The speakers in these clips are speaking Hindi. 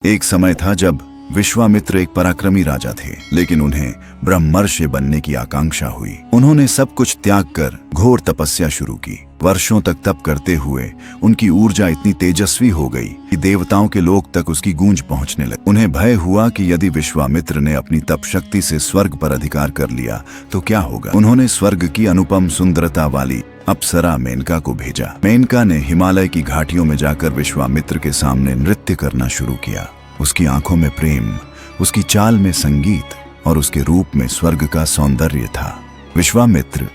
एक समय था जब विश्वामित्र एक पराक्रमी राजा थे, लेकिन उन्हें ब्रह्मर्षि बनने की आकांक्षा हुई। उन्होंने सब कुछ त्याग कर घोर तपस्या शुरू की। वर्षों तक तप करते हुए उनकी ऊर्जा इतनी तेजस्वी हो गई कि देवताओं के लोक तक उसकी गूंज पहुंचने लगी। उन्हें भय हुआ कि यदि विश्वामित्र ने अपनी तप शक्ति से स्वर्ग पर अधिकार कर लिया तो क्या होगा। उन्होंने स्वर्ग की अनुपम सुंदरता वाली अप्सरा मेनका को भेजा। मेनका ने हिमालय की घाटियों में जाकर विश्वामित्र के सामने नृत्य करना शुरू किया। उसकी आंखों में प्रेम, उसकी चाल में संगीत और उसके रूप में स्वर्ग का सौंदर्य था। विश्वामित्र,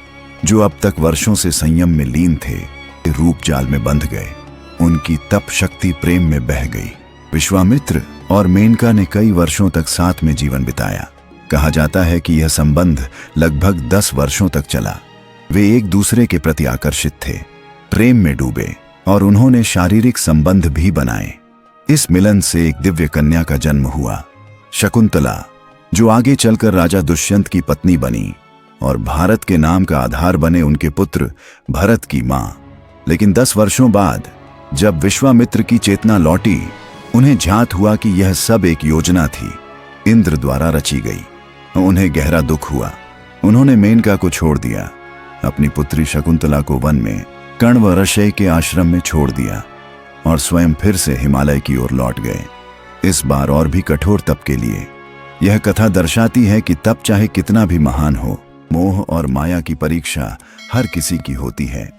जो अब तक वर्षों से संयम में लीन थे, रूप जाल में बंध गए। उनकी तप शक्ति प्रेम में बह गई। विश्वामित्र और मेनका ने कई वर्षों तक साथ में जीवन बिताया। कहा जाता है कि यह संबंध लगभग 10 वर्षों तक चला। वे एक दूसरे के प्रति आकर्षित थे, प्रेम में डूबे और उन्होंने शारीरिक संबंध भी बनाए। इस मिलन से एक दिव्य कन्या का जन्म हुआ, शकुंतला, जो आगे चलकर राजा दुष्यंत की पत्नी बनी और भारत के नाम का आधार बने उनके पुत्र भरत की मां। लेकिन 10 वर्षों बाद जब विश्वामित्र की चेतना लौटी, उन्हें ज्ञात हुआ कि यह सब एक योजना थी, इंद्र द्वारा रची गई। उन्हें गहरा दुख हुआ। उन्होंने मेनका को छोड़ दिया, अपनी पुत्री शकुंतला को वन में कण्व ऋषि के आश्रम में छोड़ दिया और स्वयं फिर से हिमालय की ओर लौट गए, इस बार और भी कठोर तप के लिए। यह कथा दर्शाती है कि तप चाहे कितना भी महान हो, मोह और माया की परीक्षा हर किसी की होती है।